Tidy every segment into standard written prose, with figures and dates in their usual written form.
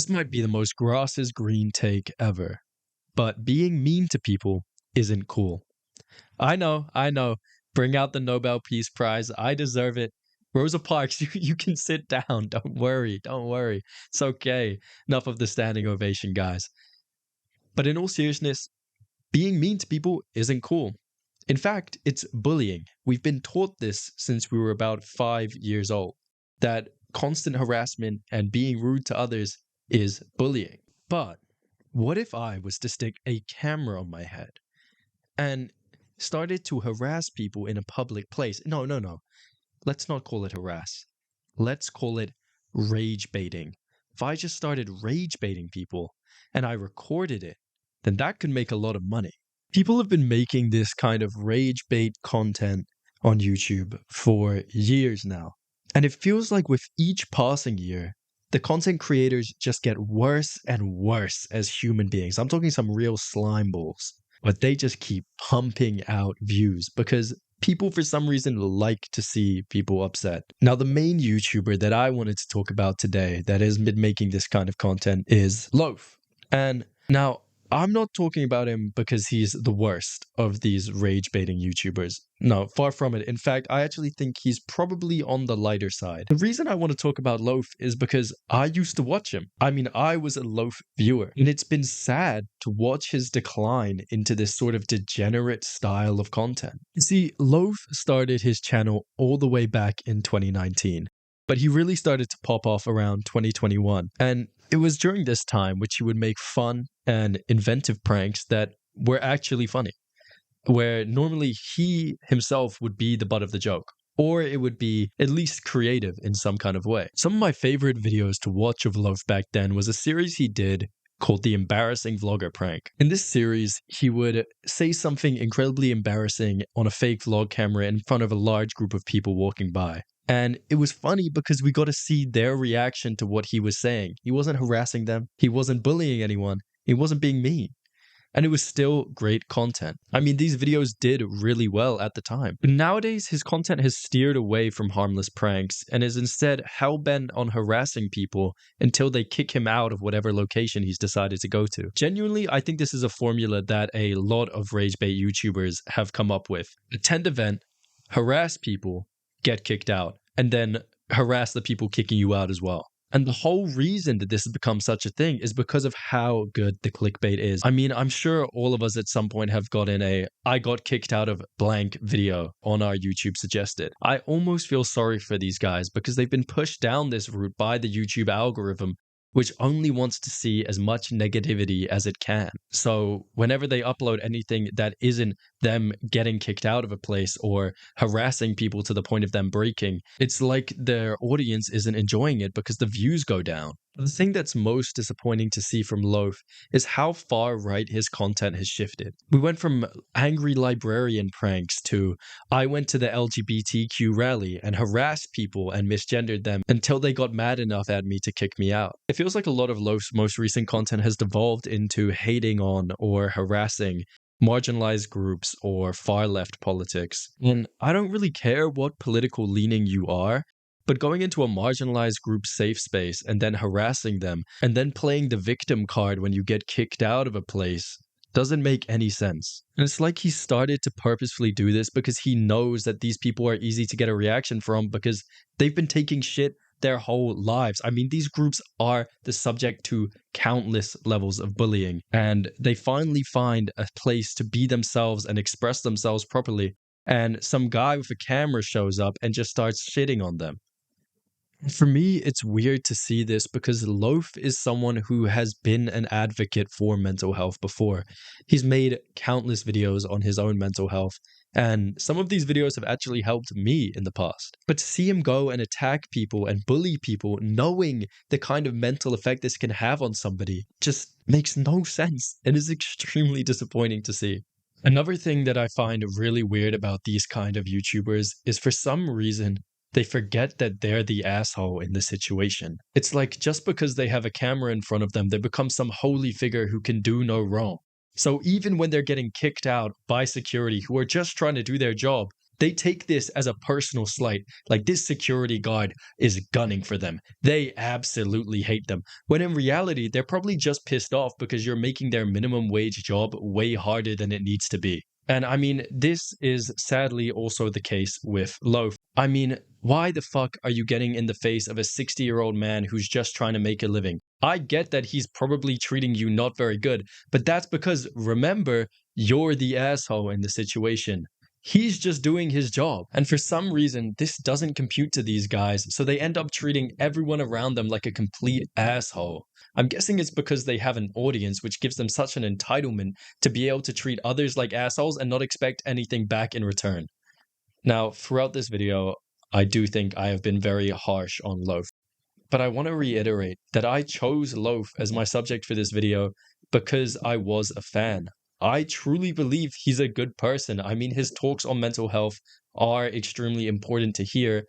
This might be the most grass is green take ever, but being mean to people isn't cool. I know. Bring out the Nobel Peace Prize. I deserve it. Rosa Parks, you can sit down. Don't worry. It's okay. Enough of the standing ovation, guys. But in all seriousness, being mean to people isn't cool. In fact, it's bullying. We've been taught this since we were about 5 years old, that constant harassment and being rude to others is bullying. But what if I was to stick a camera on my head and started to harass people in a public place? No. Let's not call it harass. Let's call it rage baiting. If I just started rage baiting people and I recorded it, then that could make a lot of money. People have been making this kind of rage bait content on YouTube for years now. And it feels like with each passing year, the content creators just get worse and worse as human beings. I'm talking some real slime balls. But they just keep pumping out views because people for some reason like to see people upset. Now, the main YouTuber that I wanted to talk about today that has been making this kind of content is Loaf. And now, I'm not talking about him because he's the worst of these rage baiting YouTubers. No, far from it. In fact, I actually think he's probably on the lighter side. The reason I want to talk about Loaf is because I used to watch him. I mean, I was a Loaf viewer, and it's been sad to watch his decline into this sort of degenerate style of content. You see, Loaf started his channel all the way back in 2019. But he really started to pop off around 2021. And it was during this time which he would make fun and inventive pranks that were actually funny, where normally he himself would be the butt of the joke, or it would be at least creative in some kind of way. Some of my favorite videos to watch of Loaf back then was a series he did called The Embarrassing Vlogger Prank. In this series, he would say something incredibly embarrassing on a fake vlog camera in front of a large group of people walking by. And it was funny because we got to see their reaction to what he was saying. He wasn't harassing them. He wasn't bullying anyone. He wasn't being mean. And it was still great content. I mean, these videos did really well at the time. But nowadays, his content has steered away from harmless pranks and is instead hell-bent on harassing people until they kick him out of whatever location he's decided to go to. Genuinely, I think this is a formula that a lot of rage bait YouTubers have come up with. Attend event, harass people, get kicked out, and then harass the people kicking you out as well. And the whole reason that this has become such a thing is because of how good the clickbait is. I mean, I'm sure all of us at some point have gotten a "I got kicked out of blank" video on our YouTube suggested. I almost feel sorry for these guys because they've been pushed down this route by the YouTube algorithm, which only wants to see as much negativity as it can. So whenever they upload anything that isn't them getting kicked out of a place or harassing people to the point of them breaking, it's like their audience isn't enjoying it because the views go down. The thing that's most disappointing to see from Loaf is how far right his content has shifted. We went from angry librarian pranks to I went to the LGBTQ rally and harassed people and misgendered them until they got mad enough at me to kick me out. It feels like a lot of Loaf's most recent content has devolved into hating on or harassing marginalized groups or far left politics. And I don't really care what political leaning you are, but going into a marginalized group's safe space and then harassing them and then playing the victim card when you get kicked out of a place doesn't make any sense. And it's like he started to purposefully do this because he knows that these people are easy to get a reaction from because they've been taking shit their whole lives. I mean, these groups are the subject to countless levels of bullying, and they finally find a place to be themselves and express themselves properly, and some guy with a camera shows up and just starts shitting on them. For me, it's weird to see this because Loaf is someone who has been an advocate for mental health before. He's made countless videos on his own mental health, and some of these videos have actually helped me in the past. But to see him go and attack people and bully people, knowing the kind of mental effect this can have on somebody, just makes no sense and is extremely disappointing to see. Another thing that I find really weird about these kind of YouTubers is for some reason, they forget that they're the asshole in the situation. It's like just because they have a camera in front of them, they become some holy figure who can do no wrong. So even when they're getting kicked out by security who are just trying to do their job, They take this as a personal slight, like this security guard is gunning for them. They absolutely hate them. When in reality, they're probably just pissed off because you're making their minimum wage job way harder than it needs to be. And I mean, this is sadly also the case with Loaf. I mean, why the fuck are you getting in the face of a 60-year-old man who's just trying to make a living? I get that he's probably treating you not very good, but that's because, remember, you're the asshole in the situation. He's just doing his job. And for some reason, this doesn't compute to these guys, so they end up treating everyone around them like a complete asshole. I'm guessing it's because they have an audience which gives them such an entitlement to be able to treat others like assholes and not expect anything back in return. Now, throughout this video, I do think I have been very harsh on Loaf. But I want to reiterate that I chose Loaf as my subject for this video because I was a fan. I truly believe he's a good person. I mean, his talks on mental health are extremely important to hear,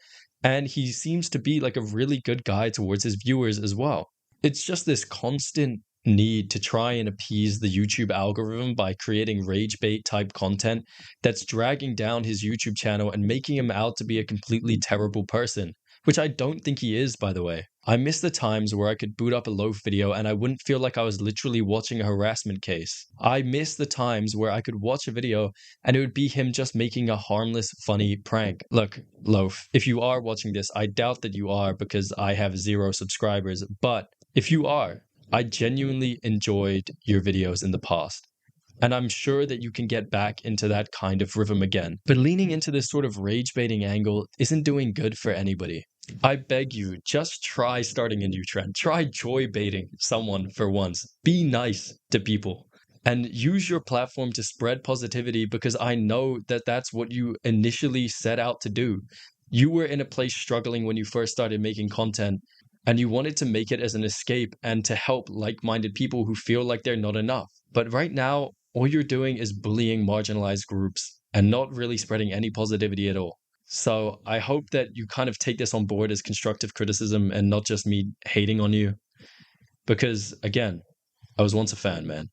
and he seems to be like a really good guy towards his viewers as well. It's just this constant need to try and appease the YouTube algorithm by creating rage bait type content that's dragging down his YouTube channel and making him out to be a completely terrible person. Which I don't think he is, by the way. I miss the times where I could boot up a Loaf video and I wouldn't feel like I was literally watching a harassment case. I miss the times where I could watch a video and it would be him just making a harmless, funny prank. Look, Loaf, if you are watching this, I doubt that you are because I have 0 subscribers, but if you are, I genuinely enjoyed your videos in the past. And I'm sure that you can get back into that kind of rhythm again. But leaning into this sort of rage baiting angle isn't doing good for anybody. I beg you, just try starting a new trend. Try joy baiting someone for once. Be nice to people. And use your platform to spread positivity because I know that that's what you initially set out to do. You were in a place struggling when you first started making content, and you wanted to make it as an escape and to help like-minded people who feel like they're not enough. But right now, all you're doing is bullying marginalized groups and not really spreading any positivity at all. So I hope that you kind of take this on board as constructive criticism and not just me hating on you. Because again, I was once a fan, man.